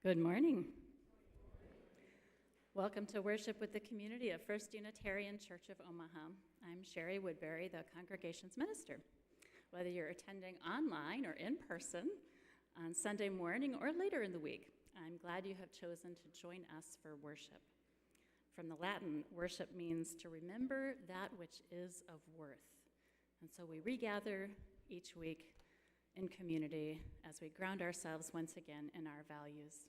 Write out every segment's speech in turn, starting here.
Good morning. Welcome to worship with the community of First Unitarian Church of Omaha. I'm Shari Woodbury, the congregation's minister. Whether you're attending online or in person, on Sunday morning or later in the week, I'm glad you have chosen to join us for worship. From the Latin, worship means to remember that which is of worth. And so we regather each week in community as we ground ourselves once again in our values.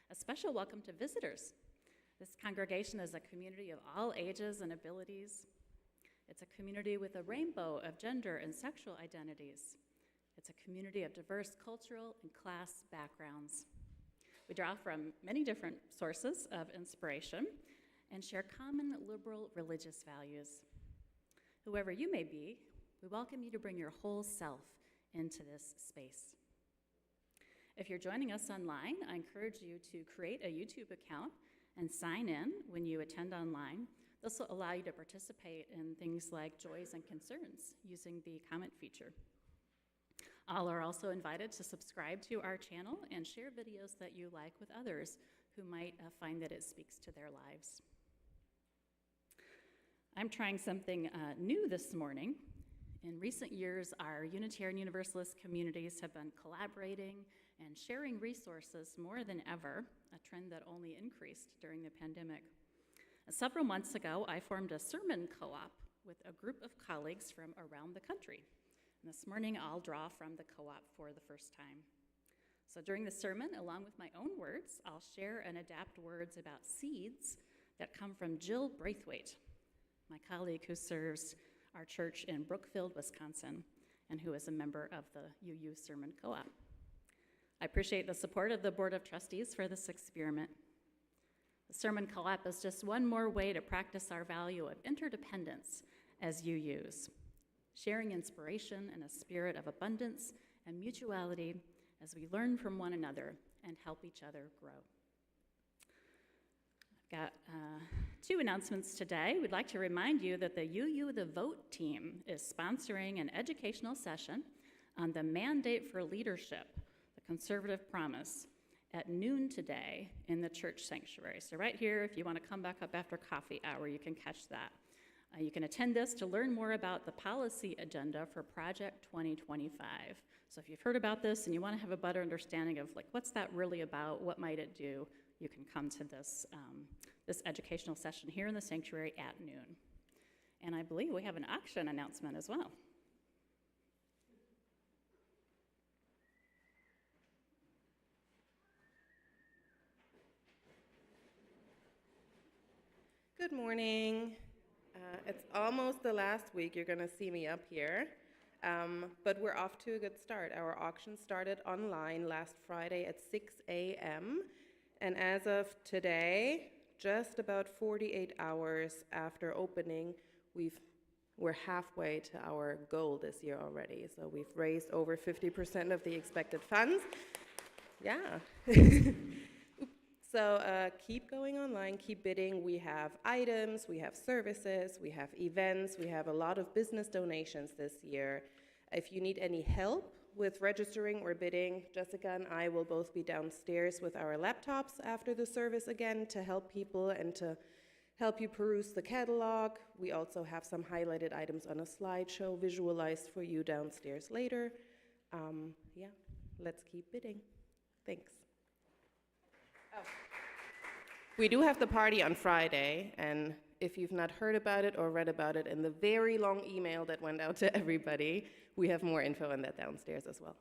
A special welcome to visitors. This congregation is a community of all ages and abilities. It's a community with a rainbow of gender and sexual identities. It's a community of diverse cultural and class backgrounds. We draw from many different sources of inspiration and share common liberal religious values. Whoever you may be, we welcome you to bring your whole self into this space. If you're joining us online, I encourage you to create a YouTube account and sign in when you attend online. This will allow you to participate in things like joys and concerns using the comment feature. All are also invited to subscribe to our channel and share videos that you like with others who might find that it speaks to their lives. I'm trying something new this morning. In recent years, our Unitarian Universalist communities have been collaborating and sharing resources more than ever, a trend that only increased during the pandemic. Several months ago, I formed a sermon co-op with a group of colleagues from around the country. And this morning, I'll draw from the co-op for the first time. So during the sermon, along with my own words, I'll share and adapt words about seeds that come from Jill Braithwaite, my colleague who serves our church in Brookfield, Wisconsin, and who is a member of the UU Sermon Co-op. I appreciate the support of the Board of Trustees for this experiment. The Sermon Co-op is just one more way to practice our value of interdependence as UUs, sharing inspiration in a spirit of abundance and mutuality as we learn from one another and help each other grow. I've got two announcements today. We'd like to remind you that the UU The Vote team is sponsoring an educational session on the Mandate for Leadership, the Conservative Promise, at noon today in the church sanctuary. So right here, if you want to come back up after coffee hour, you can catch that. You can attend this to learn more about the policy agenda for Project 2025. So if you've heard about this and you want to have a better understanding of what's that really about, what might it do, you can come to this, this educational session here in the sanctuary at noon. And I believe we have an auction announcement as well. Good morning. It's almost the last week you're going to see me up here, but we're off to a good start. Our auction started online last Friday at 6 a.m., and as of today, just about 48 hours after opening, we're halfway to our goal this year already. So we've raised over 50% of the expected funds. Yeah. So keep going online, keep bidding. We have items, we have services, we have events, we have a lot of business donations this year. If you need any help with registering or bidding, Jessica and I will both be downstairs with our laptops after the service again to help people and to help you peruse the catalog. We also have some highlighted items on a slideshow visualized for you downstairs later. Yeah, let's keep bidding. Thanks. Oh. We do have the party on Friday, and if you've not heard about it or read about it in the very long email that went out to everybody, we have more info on that downstairs as well.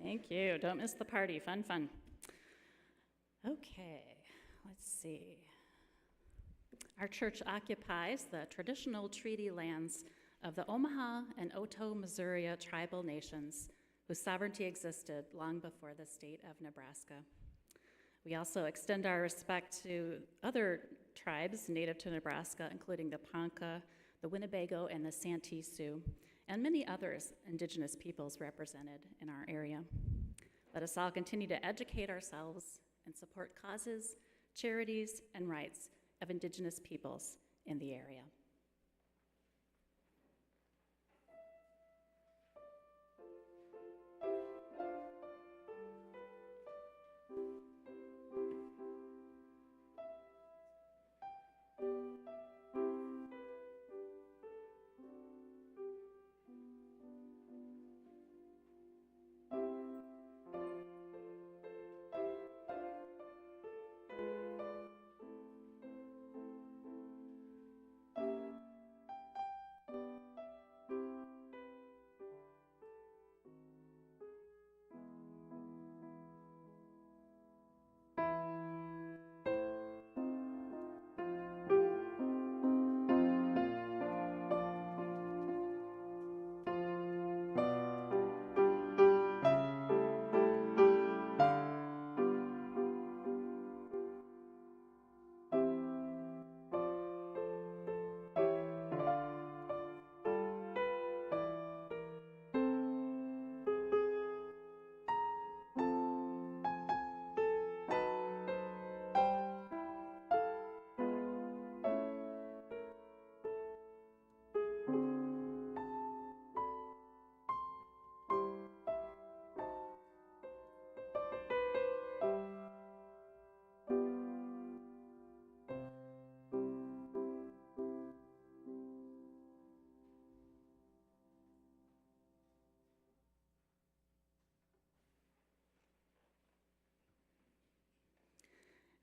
Thank you. Don't miss the party. Fun, fun. Okay, let's see. Our church occupies the traditional treaty lands of the Omaha and Otoe, Missouri tribal nations whose sovereignty existed long before the state of Nebraska. We also extend our respect to other tribes native to Nebraska, including the Ponca, the Winnebago, and the Santee Sioux, and many others indigenous peoples represented in our area. Let us all continue to educate ourselves and support causes, charities, and rights of indigenous peoples in the area.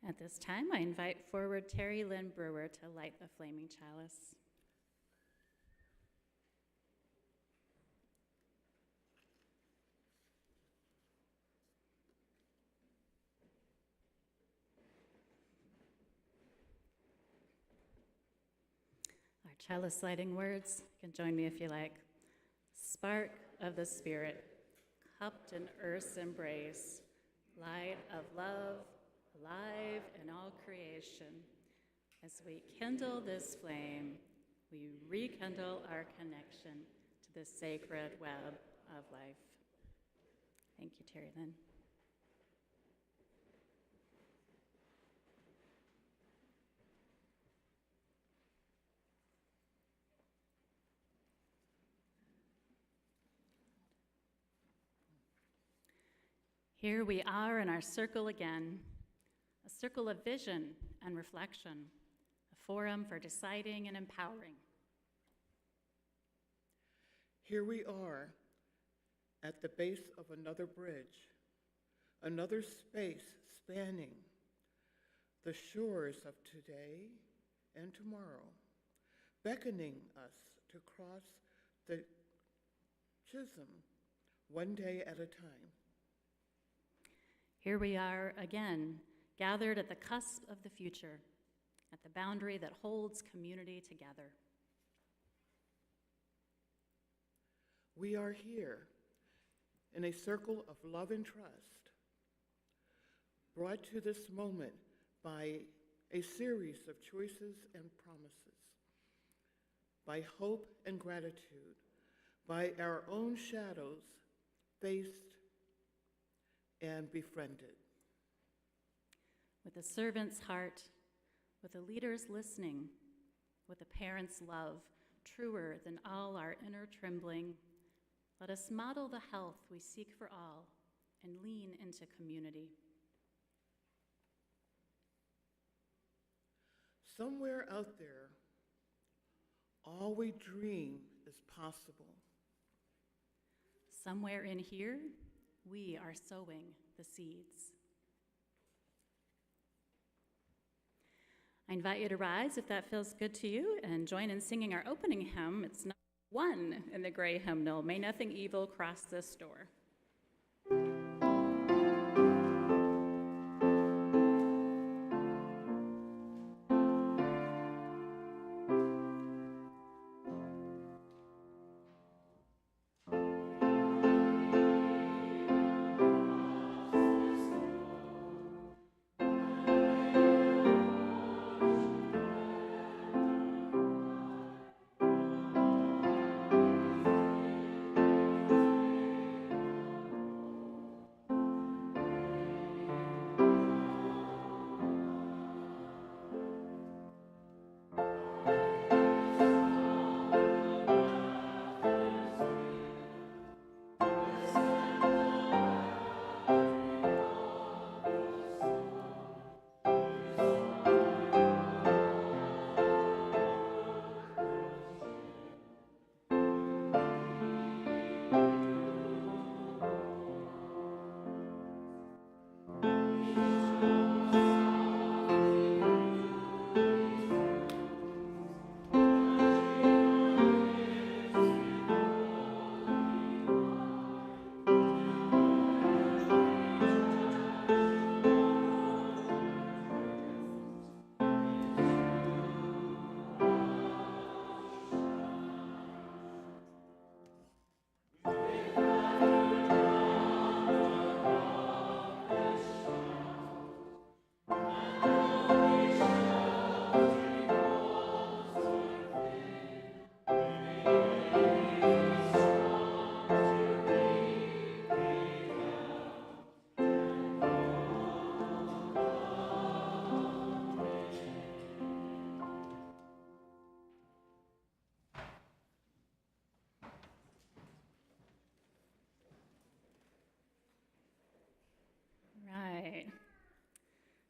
At this time, I invite forward Terry Lynn Brewer to light the flaming chalice. Our chalice lighting words, you can join me if you like. Spark of the Spirit, cupped in earth's embrace, light of love, alive in all creation. As we kindle this flame, we rekindle our connection to the sacred web of life. Thank you, Terry Lynn. Here we are in our circle again, a circle of vision and reflection, a forum for deciding and empowering. Here we are at the base of another bridge, another space spanning the shores of today and tomorrow, beckoning us to cross the chasm one day at a time. Here we are again, gathered at the cusp of the future, at the boundary that holds community together. We are here in a circle of love and trust, brought to this moment by a series of choices and promises, by hope and gratitude, by our own shadows faced and befriended. With a servant's heart, with a leader's listening, with a parent's love, truer than all our inner trembling, let us model the health we seek for all and lean into community. Somewhere out there, all we dream is possible. Somewhere in here, we are sowing the seeds. I invite you to rise if that feels good to you and join in singing our opening hymn. It's number 1 in the gray hymnal, May Nothing Evil Cross This Door.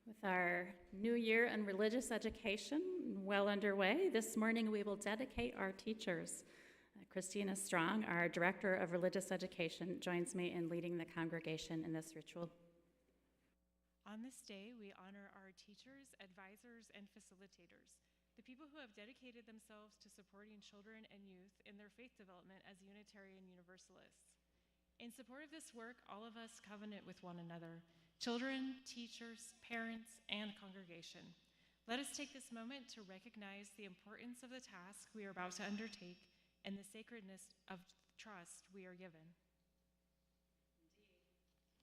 With our new year in religious education well underway, this morning we will dedicate our teachers. Christina Strong, our Director of Religious Education, joins me in leading the congregation in this ritual. On this day, we honor our teachers, advisors, and facilitators, the people who have dedicated themselves to supporting children and youth in their faith development as Unitarian Universalists. In support of this work, all of us covenant with one another, children, teachers, parents, and congregation. Let us take this moment to recognize the importance of the task we are about to undertake and the sacredness of trust we are given.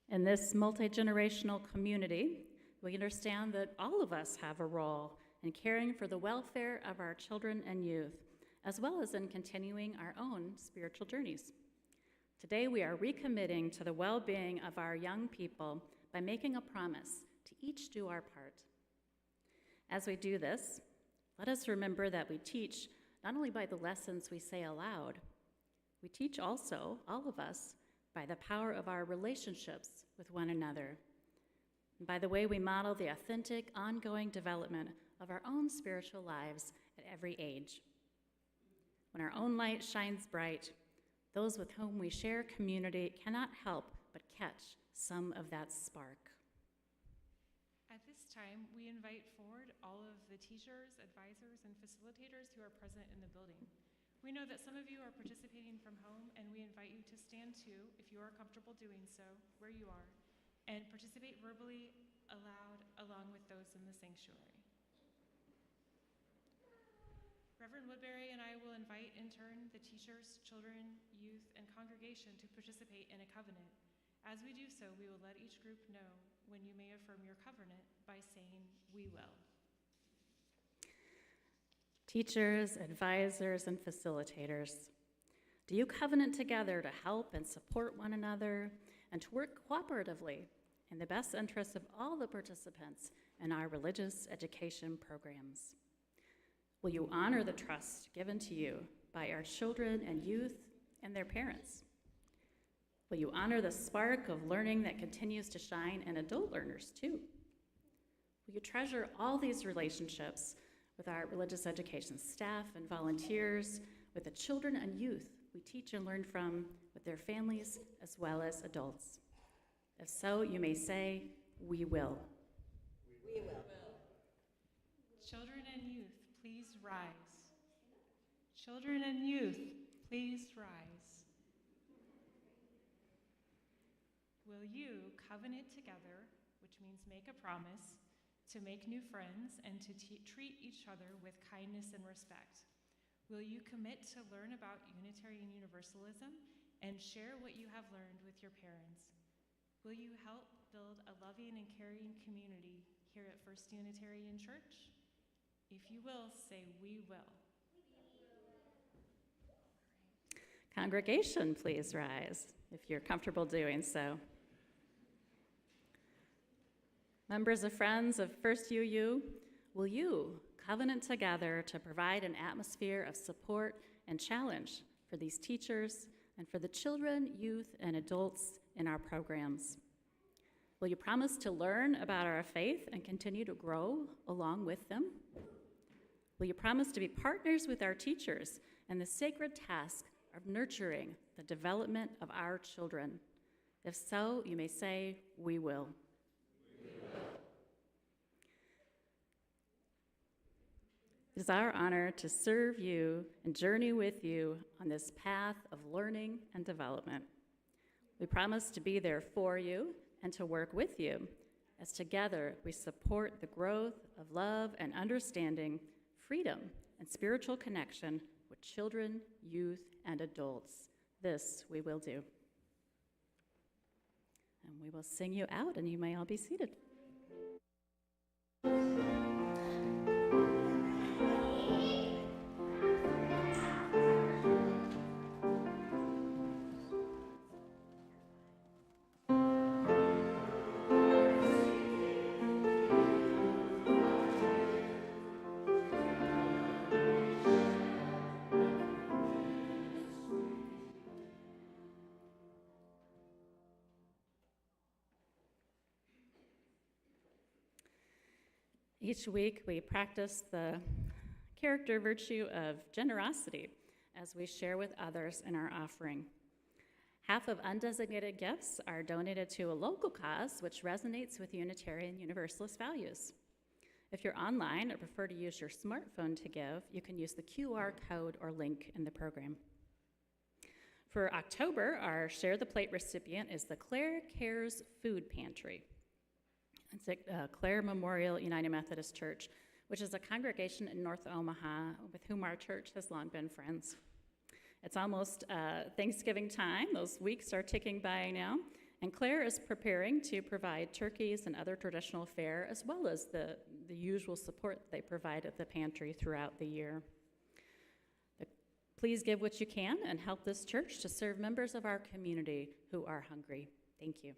In this multi-generational community, we understand that all of us have a role in caring for the welfare of our children and youth, as well as in continuing our own spiritual journeys. Today, we are recommitting to the well-being of our young people by making a promise to each do our part. As we do this, let us remember that we teach not only by the lessons we say aloud, we teach also, all of us, by the power of our relationships with one another, and by the way we model the authentic, ongoing development of our own spiritual lives at every age. When our own light shines bright, those with whom we share community cannot help but catch some of that spark. At this time, we invite forward all of the teachers, advisors, and facilitators who are present in the building. We know that some of you are participating from home, and we invite you to stand too, if you are comfortable doing so, where you are, and participate verbally aloud along with those in the sanctuary. Reverend Woodbury and I will invite in turn the teachers, children, youth, and congregation to participate in a covenant. As we do so, we will let each group know when you may affirm your covenant by saying, "We will." Teachers, advisors, and facilitators, do you covenant together to help and support one another and to work cooperatively in the best interests of all the participants in our religious education programs? Will you honor the trust given to you by our children and youth and their parents? Will you honor the spark of learning that continues to shine in adult learners too? Will you treasure all these relationships with our religious education staff and volunteers, with the children and youth we teach and learn from, with their families as well as adults? If so, you may say, "We will." We will. Children and youth, please rise. Children and youth, please rise. Will you covenant together, which means make a promise, to make new friends and to treat each other with kindness and respect? Will you commit to learn about Unitarian Universalism and share what you have learned with your parents? Will you help build a loving and caring community here at First Unitarian Church? If you will, say, "We will." Congregation, please rise if you're comfortable doing so. Members of Friends of First UU, will you covenant together to provide an atmosphere of support and challenge for these teachers and for the children, youth, and adults in our programs? Will you promise to learn about our faith and continue to grow along with them? Will you promise to be partners with our teachers in the sacred task of nurturing the development of our children? If so, you may say, "We will." It is our honor to serve you and journey with you on this path of learning and development. We promise to be there for you and to work with you, as together we support the growth of love and understanding, freedom, and spiritual connection with children, youth, and adults. This we will do. And we will sing you out, and you may all be seated. Each week, we practice the character virtue of generosity as we share with others in our offering. Half of undesignated gifts are donated to a local cause which resonates with Unitarian Universalist values. If you're online or prefer to use your smartphone to give, you can use the QR code or link in the program. For October, our Share the Plate recipient is the Clare Cares Food Pantry. It's at Clare Memorial United Methodist Church, which is a congregation in North Omaha with whom our church has long been friends. It's almost Thanksgiving time. Those weeks are ticking by now. And Claire is preparing to provide turkeys and other traditional fare, as well as the usual support they provide at the pantry throughout the year. Please give what you can and help this church to serve members of our community who are hungry. Thank you.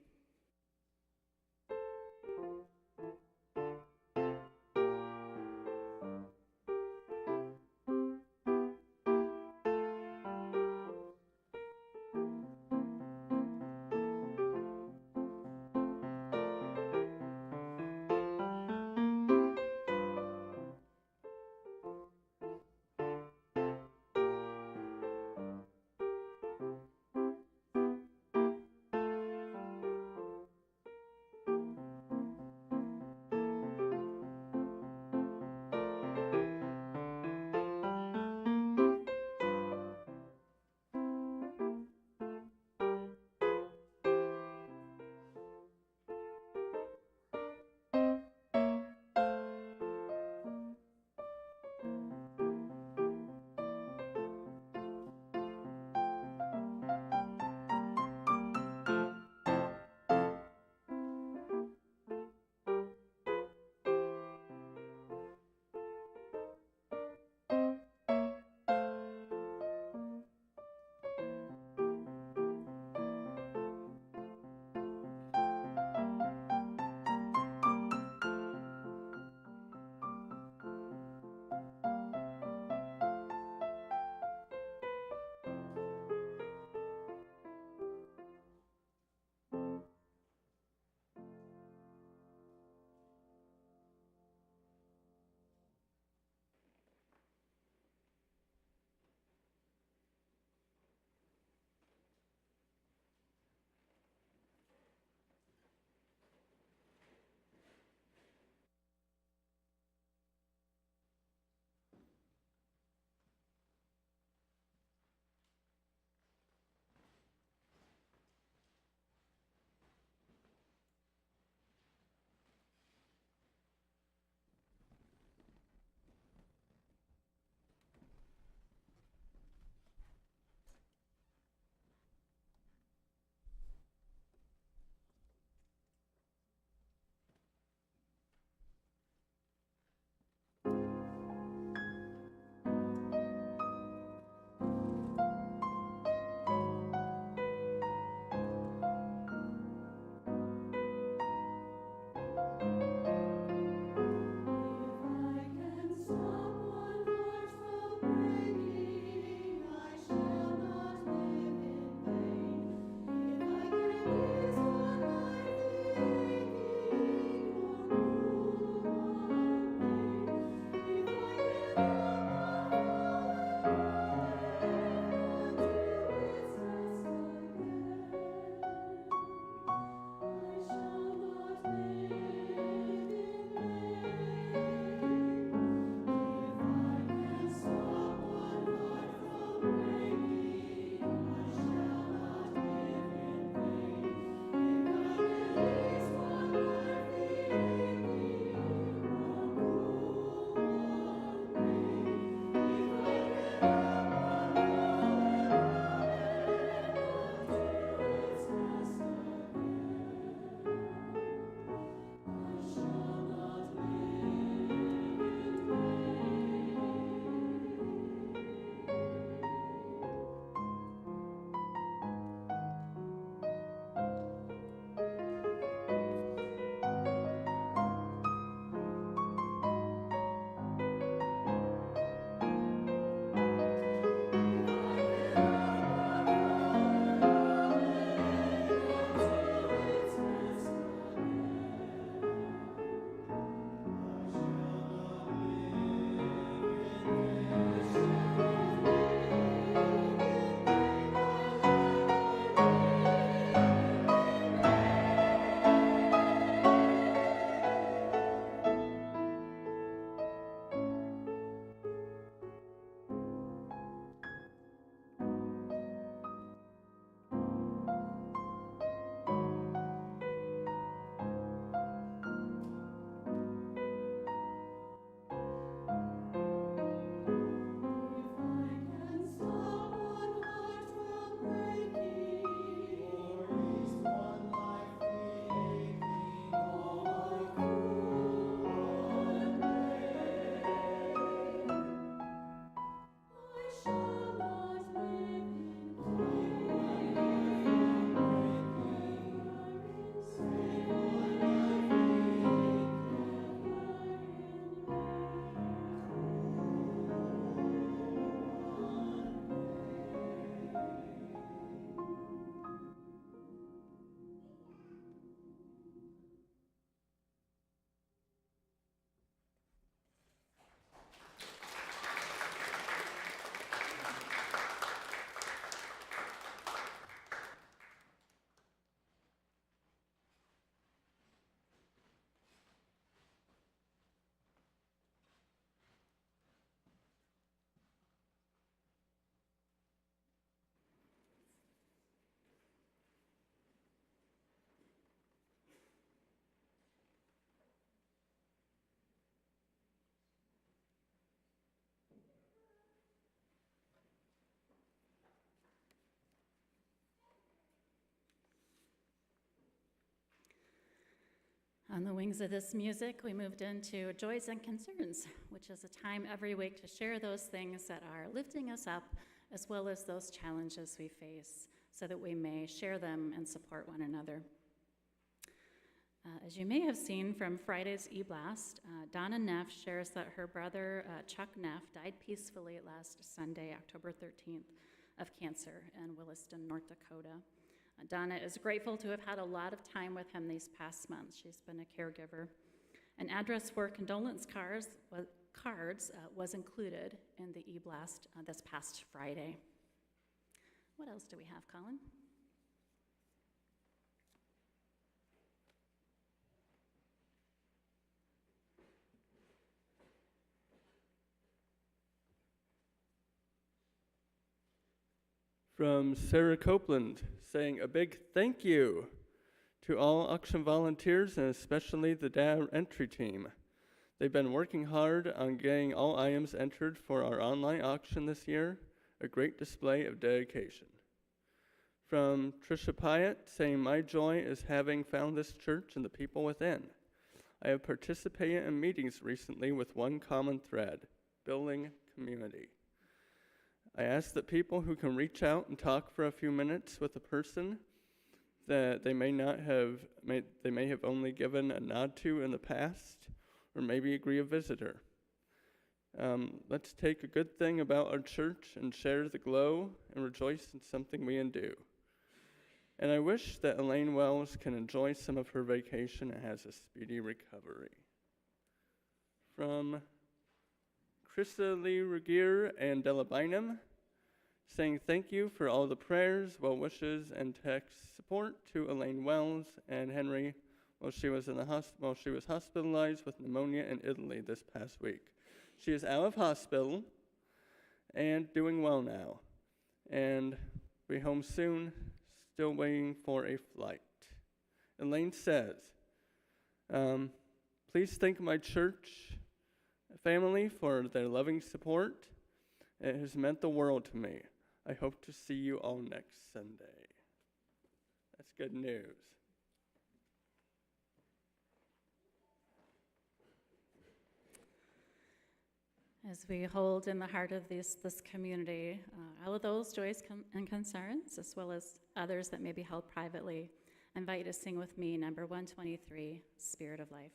On the wings of this music, we moved into Joys and Concerns, which is a time every week to share those things that are lifting us up, as well as those challenges we face, so that we may share them and support one another. As you may have seen from Friday's e-blast, Donna Neff shares that her brother, Chuck Neff, died peacefully last Sunday, October 13th, of cancer in Williston, North Dakota. Donna is grateful to have had a lot of time with him these past months. She's been a caregiver. An address for condolence cards was included in the e-blast this past Friday. What else do we have, Colin? From Sarah Copeland, saying a big thank you to all auction volunteers and especially the data entry team. They've been working hard on getting all items entered for our online auction this year, a great display of dedication. From Trisha Pyatt, saying my joy is having found this church and the people within. I have participated in meetings recently with one common thread, building community. I ask that people who can reach out and talk for a few minutes with a person that they may have only given a nod to in the past, or maybe agree a visitor. Let's take a good thing about our church and share the glow and rejoice in something we can do. And I wish that Elaine Wells can enjoy some of her vacation and has a speedy recovery. From Krista Lee Regier and Della Bynum, saying thank you for all the prayers, well wishes, and text support to Elaine Wells and Henry while she was hospitalized with pneumonia in Italy this past week. She is out of hospital and doing well now, and will be home soon, still waiting for a flight. Elaine says, please thank my church family for their loving support. It has meant the world to me. I hope to see you all next Sunday. That's good news. As we hold in the heart of this community, all of those joys and concerns, as well as others that may be held privately, I invite you to sing with me number 123, Spirit of Life.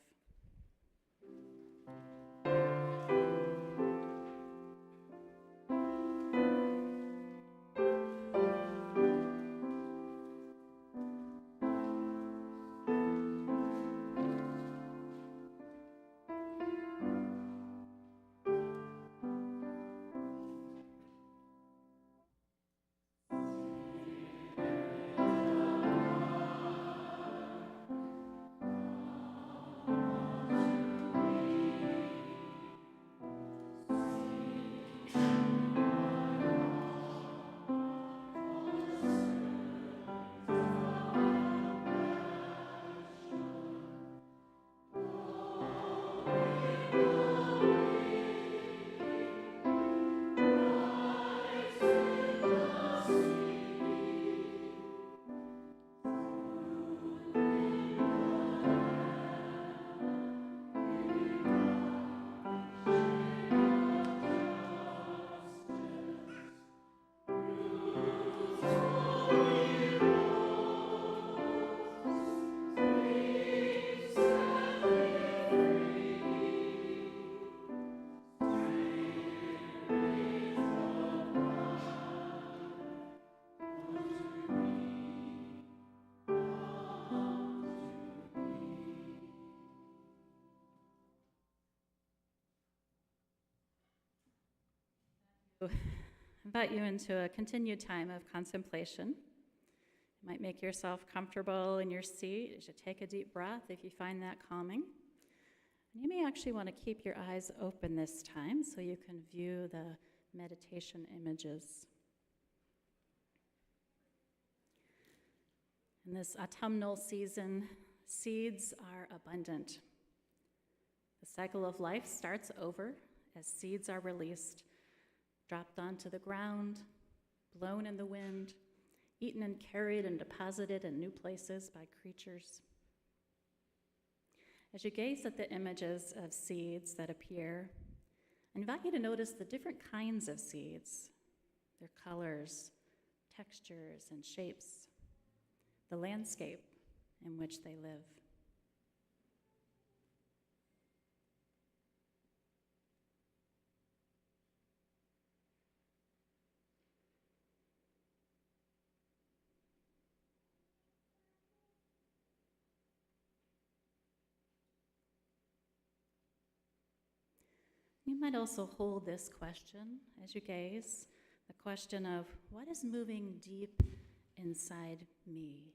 Invite you into a continued time of contemplation. You might make yourself comfortable in your seat as you take a deep breath if you find that calming. And you may actually want to keep your eyes open this time so you can view the meditation images. In this autumnal season, seeds are abundant. The cycle of life starts over as seeds are released, dropped onto the ground, blown in the wind, eaten and carried and deposited in new places by creatures. As you gaze at the images of seeds that appear, I invite you to notice the different kinds of seeds, their colors, textures, and shapes, the landscape in which they live. You might also hold this question as you gaze, the question of what is moving deep inside me?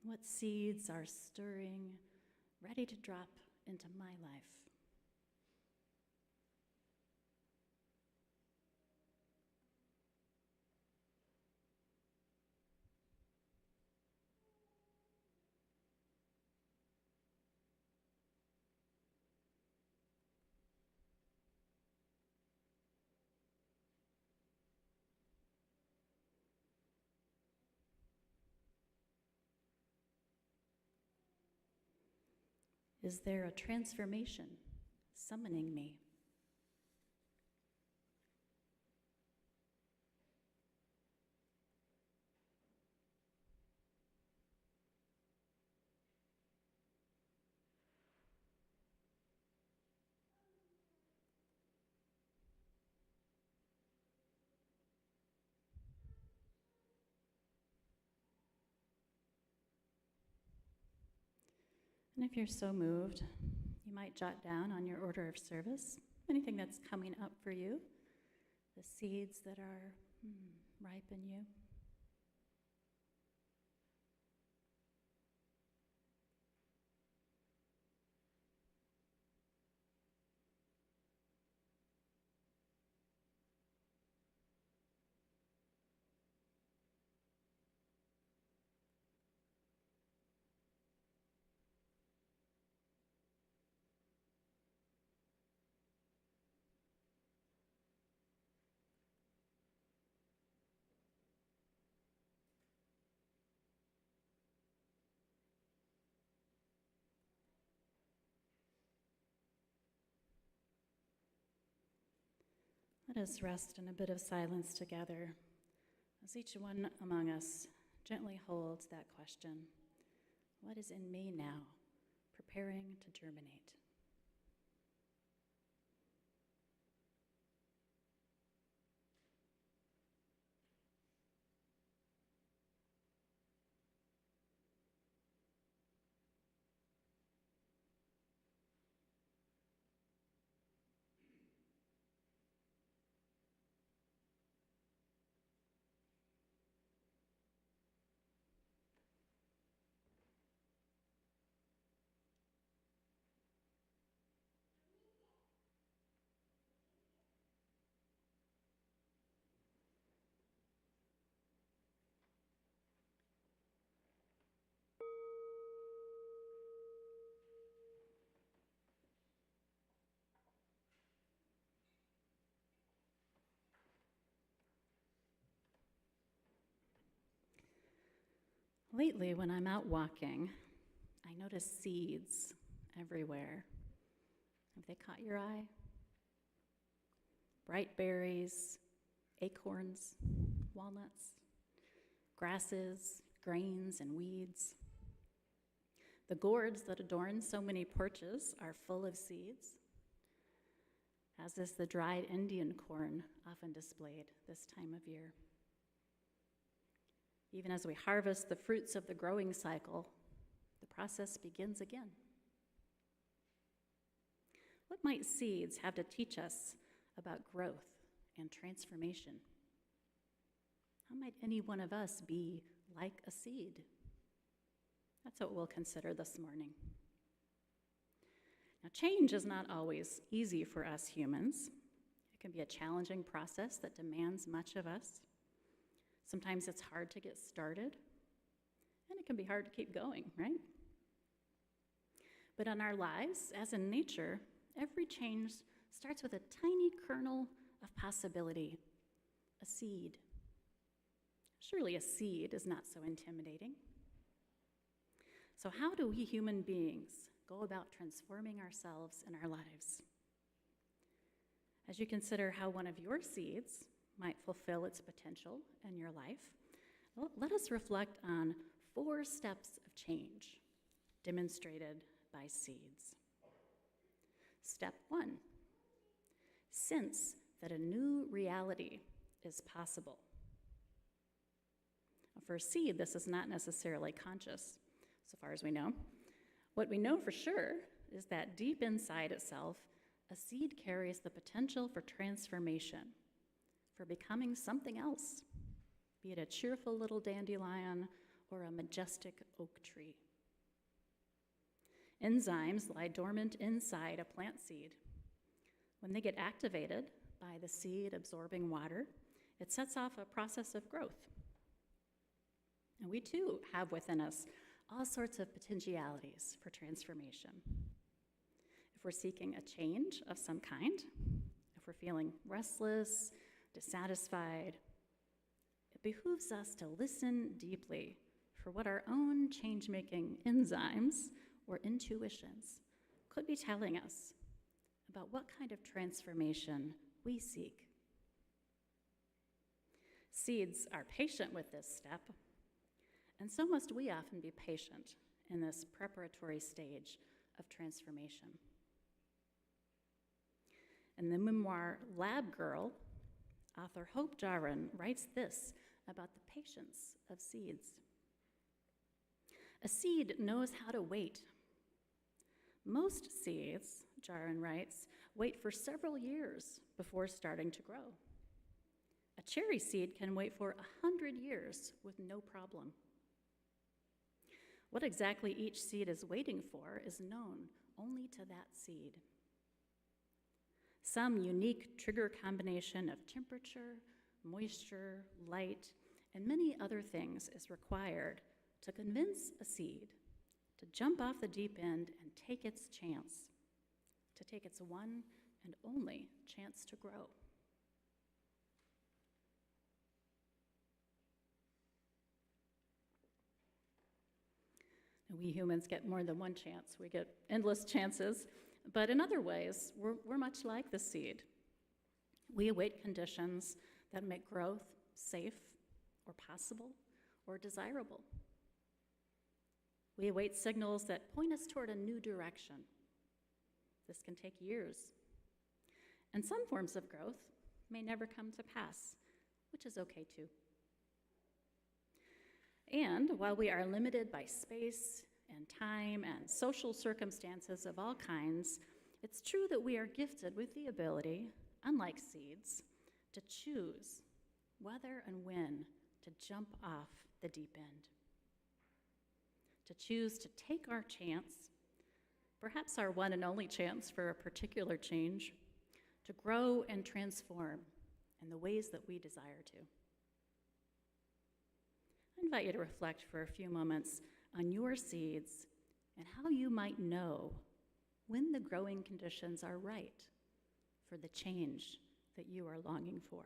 What seeds are stirring, ready to drop into my life? Is there a transformation summoning me? And if you're so moved, you might jot down on your order of service anything that's coming up for you, the seeds that are ripe in you. Let us rest in a bit of silence together as each one among us gently holds that question. What is in me now, preparing to germinate? Lately, when I'm out walking, I notice seeds everywhere. Have they caught your eye? Bright berries, acorns, walnuts, grasses, grains, and weeds. The gourds that adorn so many porches are full of seeds, as is the dried Indian corn often displayed this time of year. Even as we harvest the fruits of the growing cycle, the process begins again. What might seeds have to teach us about growth and transformation? How might any one of us be like a seed? That's what we'll consider this morning. Now, change is not always easy for us humans. It can be a challenging process that demands much of us. Sometimes it's hard to get started, and it can be hard to keep going, right? But in our lives, as in nature, every change starts with a tiny kernel of possibility, a seed. Surely a seed is not so intimidating. So how do we human beings go about transforming ourselves and our lives? As you consider how one of your seeds might fulfill its potential in your life, let us reflect on 4 steps of change demonstrated by seeds. Step 1, sense that a new reality is possible. For a seed, this is not necessarily conscious, so far as we know. What we know for sure is that deep inside itself, a seed carries the potential for transformation, for becoming something else, be it a cheerful little dandelion or a majestic oak tree. Enzymes lie dormant inside a plant seed. When they get activated by the seed absorbing water, it sets off a process of growth. And we too have within us all sorts of potentialities for transformation. If we're seeking a change of some kind, if we're feeling restless, dissatisfied, it behooves us to listen deeply for what our own change-making enzymes or intuitions could be telling us about what kind of transformation we seek. Seeds are patient with this step, and so must we often be patient in this preparatory stage of transformation. In the memoir Lab Girl, author Hope Jahren writes this about the patience of seeds. A seed knows how to wait. Most seeds, Jahren writes, wait for several years before starting to grow. A cherry seed can wait for 100 years with no problem. What exactly each seed is waiting for is known only to that seed. Some unique trigger combination of temperature, moisture, light, and many other things is required to convince a seed to jump off the deep end and take its chance, to take its one and only chance to grow. We humans get more than one chance. We get endless chances, but in other ways, we're much like the seed. We await conditions that make growth safe or possible or desirable. We await signals that point us toward a new direction. This can take years. And some forms of growth may never come to pass, which is okay too. And while we are limited by space and time and social circumstances of all kinds, it's true that we are gifted with the ability, unlike seeds, to choose whether and when to jump off the deep end. To choose to take our chance, perhaps our one and only chance for a particular change, to grow and transform in the ways that we desire to. I invite you to reflect for a few moments on your seeds and how you might know when the growing conditions are right for the change that you are longing for.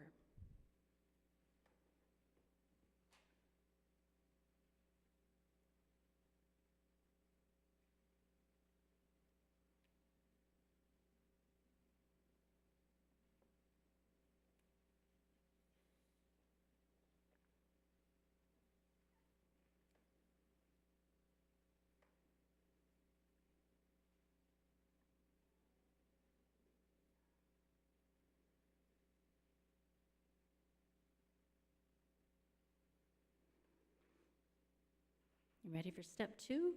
You ready for step 2?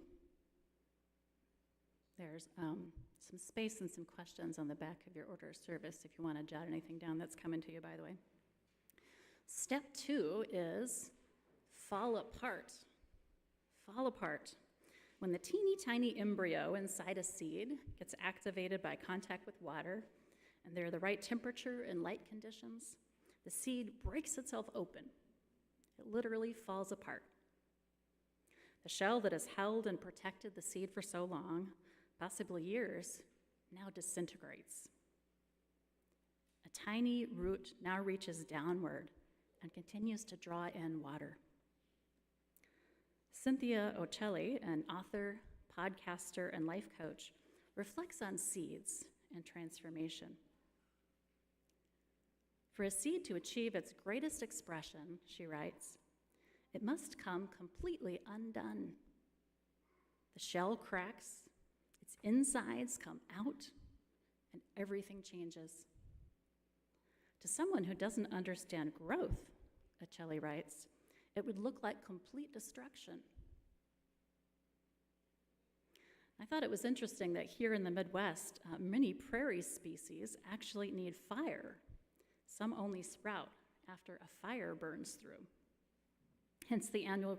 There's some space and some questions on the back of your order of service if you want to jot anything down that's coming to you, by the way. Step 2 is fall apart. Fall apart. When the teeny tiny embryo inside a seed gets activated by contact with water, and there are the right temperature and light conditions, the seed breaks itself open. It literally falls apart. The shell that has held and protected the seed for so long, possibly years, now disintegrates. A tiny root now reaches downward and continues to draw in water. Cynthia Ocelli, an author, podcaster, and life coach, reflects on seeds and transformation. For a seed to achieve its greatest expression, she writes, it must come completely undone. The shell cracks, its insides come out, and everything changes. To someone who doesn't understand growth, Ocelli writes, it would look like complete destruction. I thought it was interesting that here in the Midwest, many prairie species actually need fire. Some only sprout after a fire burns through. Hence the annual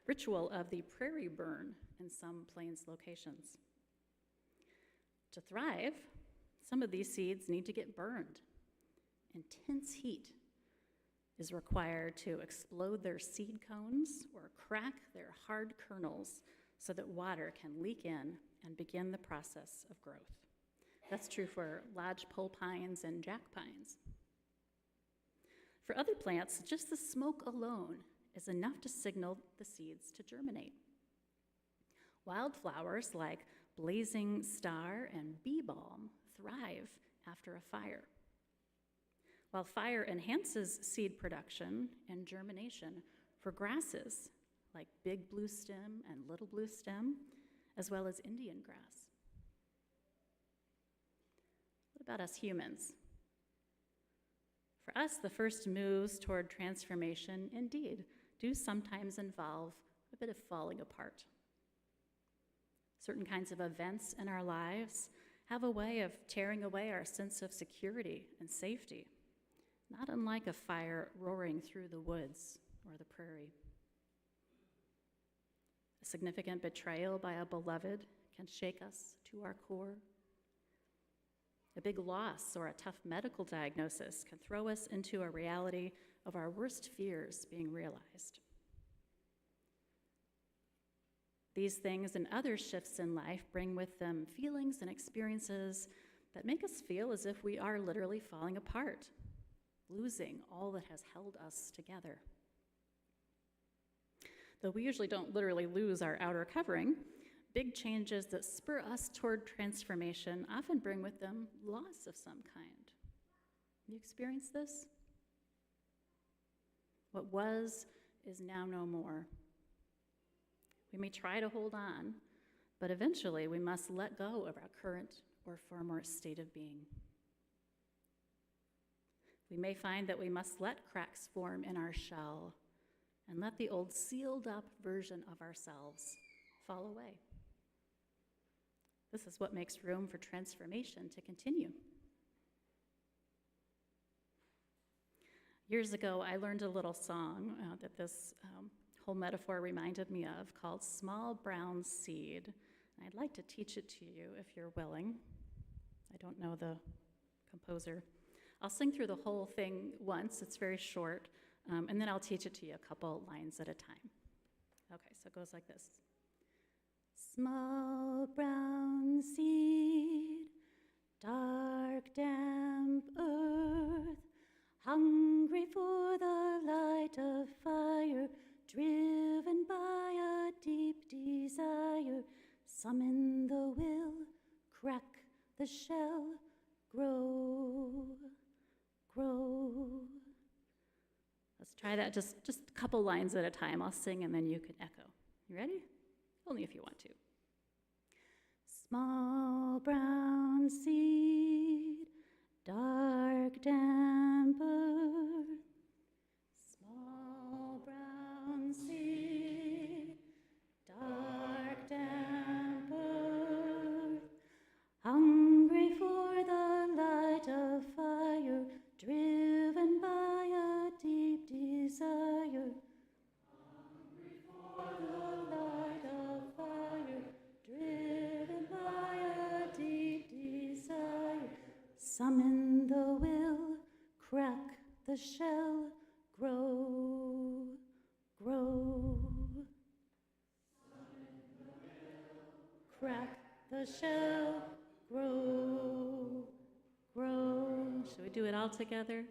ritual of the prairie burn in some plains locations. To thrive, some of these seeds need to get burned. Intense heat is required to explode their seed cones or crack their hard kernels so that water can leak in and begin the process of growth. That's true for lodgepole pines and jack pines. For other plants, just the smoke alone is enough to signal the seeds to germinate. Wildflowers like blazing star and bee balm thrive after a fire. While fire enhances seed production and germination for grasses like big blue stem and little blue stem, as well as Indian grass. What about us humans? For us, the first moves toward transformation, indeed, do sometimes involve a bit of falling apart. Certain kinds of events in our lives have a way of tearing away our sense of security and safety, not unlike a fire roaring through the woods or the prairie. A significant betrayal by a beloved can shake us to our core. A big loss or a tough medical diagnosis can throw us into a reality of our worst fears being realized. These things and other shifts in life bring with them feelings and experiences that make us feel as if we are literally falling apart, losing all that has held us together. Though we usually don't literally lose our outer covering, big changes that spur us toward transformation often bring with them loss of some kind. You experience this? What was is now no more. We may try to hold on, but eventually we must let go of our current or former state of being. We may find that we must let cracks form in our shell and let the old sealed up version of ourselves fall away. This is what makes room for transformation to continue. Years ago, I learned a little song that this whole metaphor reminded me of called Small Brown Seed. And I'd like to teach it to you if you're willing. I don't know the composer. I'll sing through the whole thing once, it's very short, and then I'll teach it to you a couple lines at a time. Okay, so it goes like this. Small brown seed, dark, damp earth, hungry for the light of fire, driven by a deep desire, summon the will, crack the shell, grow, grow. Let's try that just a couple lines at a time. I'll sing and then you can echo. You ready? Only if you want to. Small brown seed, dark, damp earth. Small brown seed, dark, damp earth. Hungry for the light of fire, driven by a deep desire. Hungry for the light of fire, driven by a deep desire. Summon the will, crack the shell, grow, grow. the shall grow, grow. Should we do it all together?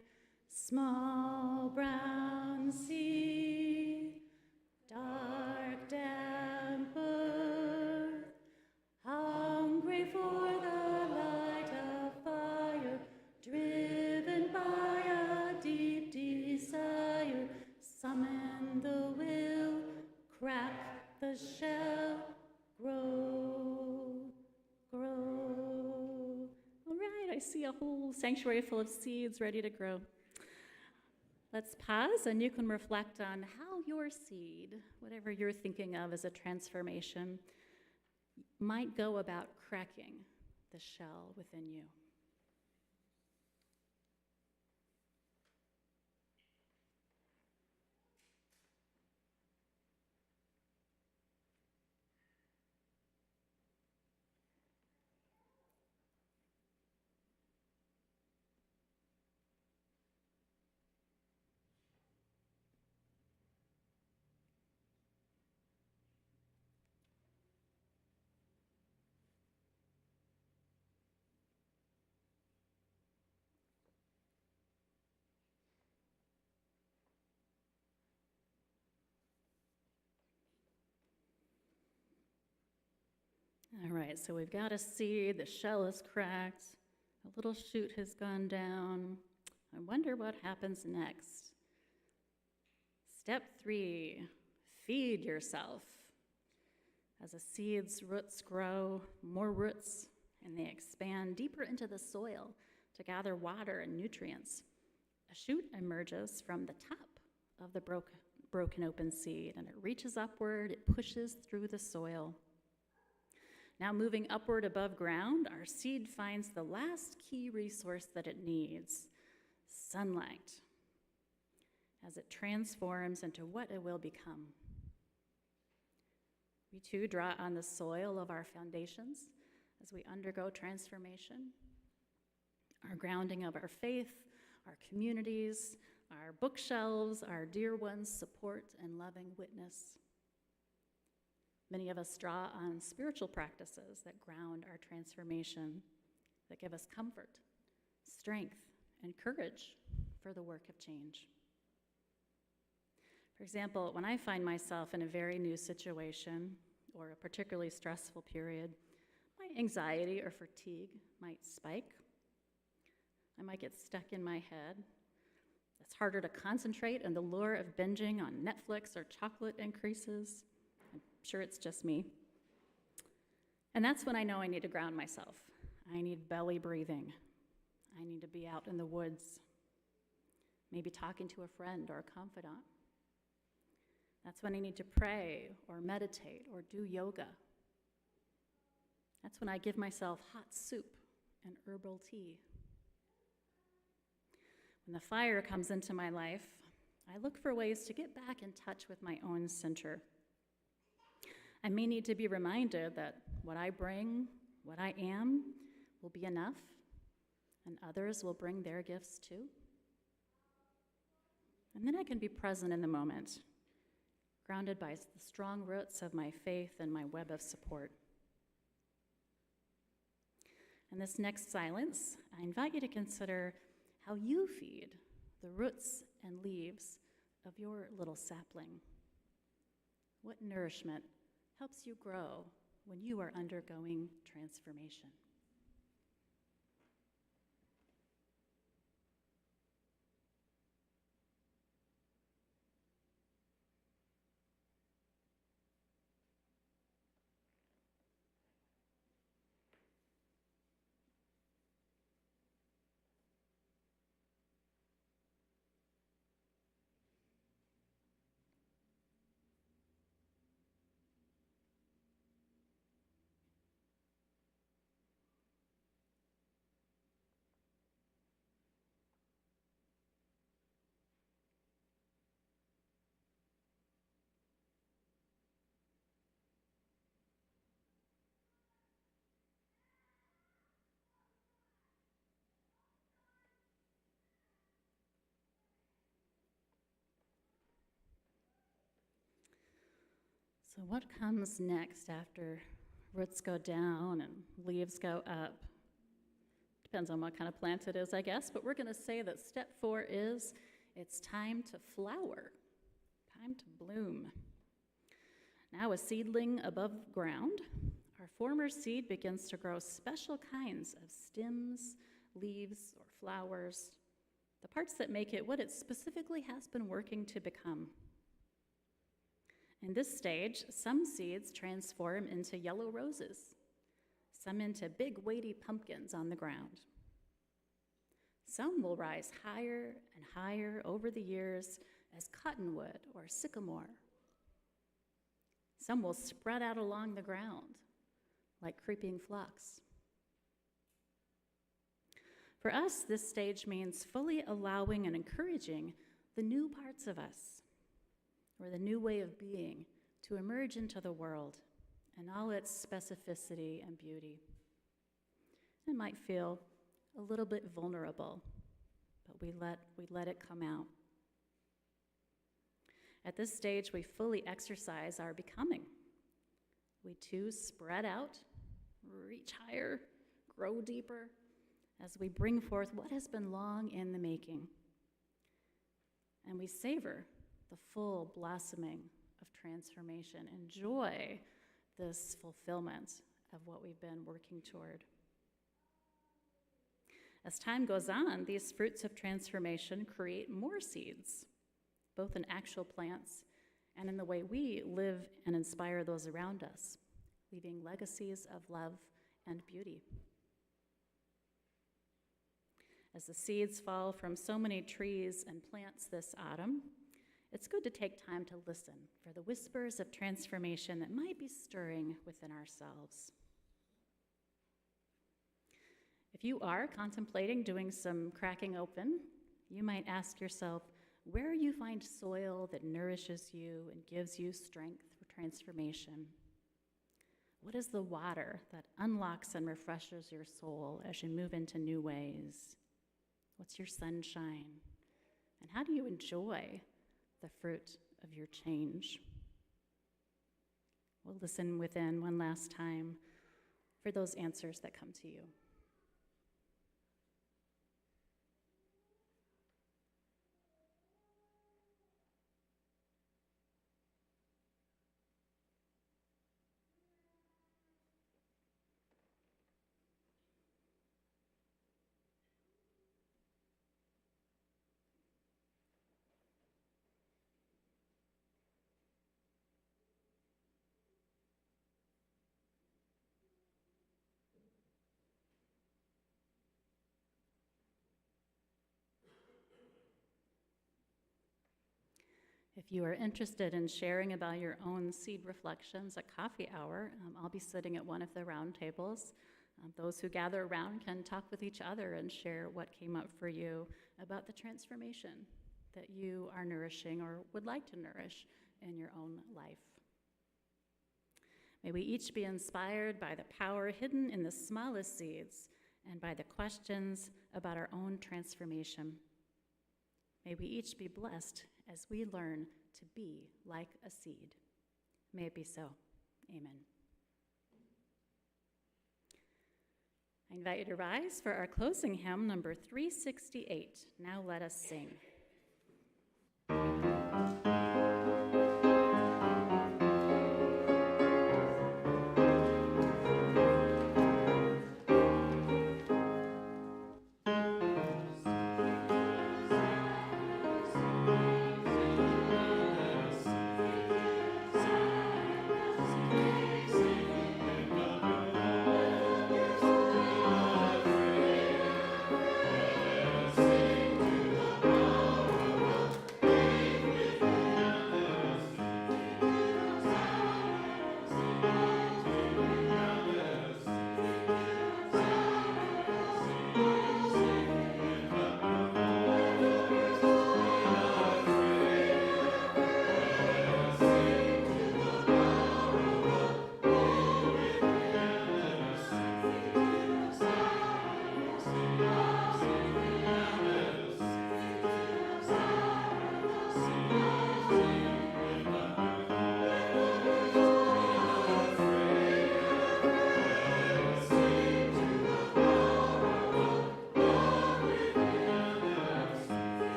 Small brown seed, dark damp earth, hungry for the light of fire, driven by a deep desire, summon the will, crack the shell, grow, grow. All right, I see a whole sanctuary full of seeds ready to grow. Let's pause, and you can reflect on how your seed, whatever you're thinking of as a transformation, might go about cracking the shell within you. All right, so we've got a seed, the shell is cracked, a little shoot has gone down. I wonder what happens next. Step 3, feed yourself. As a seed's roots grow, more roots, and they expand deeper into the soil to gather water and nutrients. A shoot emerges from the top of the broken open seed, and it reaches upward, it pushes through the soil. Now moving upward above ground, our seed finds the last key resource that it needs, sunlight, as it transforms into what it will become. We too draw on the soil of our foundations as we undergo transformation, our grounding of our faith, our communities, our bookshelves, our dear ones' support and loving witness. Many of us draw on spiritual practices that ground our transformation, that give us comfort, strength, and courage for the work of change. For example, when I find myself in a very new situation or a particularly stressful period, my anxiety or fatigue might spike. I might get stuck in my head. It's harder to concentrate, and the lure of binging on Netflix or chocolate increases. I'm sure it's just me. And that's when I know I need to ground myself. I need belly breathing. I need to be out in the woods, maybe talking to a friend or a confidant. That's when I need to pray or meditate or do yoga. That's when I give myself hot soup and herbal tea. When the fire comes into my life, I look for ways to get back in touch with my own center. I may need to be reminded that what I bring, what I am, will be enough, and others will bring their gifts too. And then I can be present in the moment, grounded by the strong roots of my faith and my web of support. In this next silence, I invite you to consider how you feed the roots and leaves of your little sapling. What nourishment helps you grow when you are undergoing transformation? So what comes next after Roots go down and leaves go up. Depends on what kind of plant it is, I guess, but we're going to say that step 4 is it's time to flower, time to bloom. Now a seedling above ground, our former seed begins to grow special kinds of stems, leaves, or flowers, the parts that make it what it specifically has been working to become. In this stage, some seeds transform into yellow roses, some into big, weighty pumpkins on the ground. Some will rise higher and higher over the years as cottonwood or sycamore. Some will spread out along the ground like creeping phlox. For us, this stage means fully allowing and encouraging the new parts of us, or the new way of being, to emerge into the world in all its specificity and beauty. It might feel a little bit vulnerable, but we let it come out. At this stage, we fully exercise our becoming. We too spread out, reach higher, grow deeper, as we bring forth what has been long in the making. And we savor the full blossoming of transformation. Enjoy this fulfillment of what we've been working toward. As time goes on, these fruits of transformation create more seeds, both in actual plants and in the way we live and inspire those around us, leaving legacies of love and beauty. As the seeds fall from so many trees and plants this autumn, it's good to take time to listen for the whispers of transformation that might be stirring within ourselves. If you are contemplating doing some cracking open, you might ask yourself where you find soil that nourishes you and gives you strength for transformation. What is the water that unlocks and refreshes your soul as you move into new ways? What's your sunshine? And how do you enjoy the fruit of your change? We'll listen within one last time for those answers that come to you. If you are interested in sharing about your own seed reflections at coffee hour, I'll be sitting at one of the round tables. Those who gather around can talk with each other and share what came up for you about the transformation that you are nourishing or would like to nourish in your own life. May we each be inspired by the power hidden in the smallest seeds and by the questions about our own transformation. May we each be blessed as we learn to be like a seed. May it be so. Amen. I invite you to rise for our closing hymn, number 368. Now let us sing. Sing to the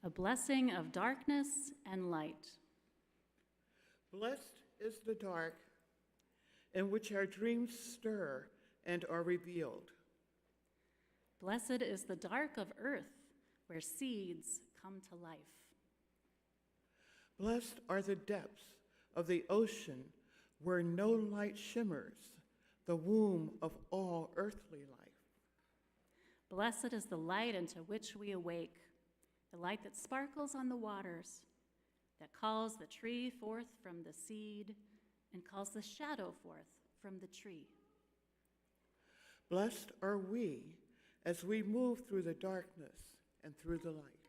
a blessing of darkness and light. Blessed is the dark in which our dreams stir and are revealed. Blessed is the dark of earth, where seeds come to life. Blessed are the depths of the ocean where no light shimmers, the womb of all earthly life. Blessed is the light into which we awake, the light that sparkles on the waters, that calls the tree forth from the seed and calls the shadow forth from the tree. Blessed are we as we move through the darkness and through the light.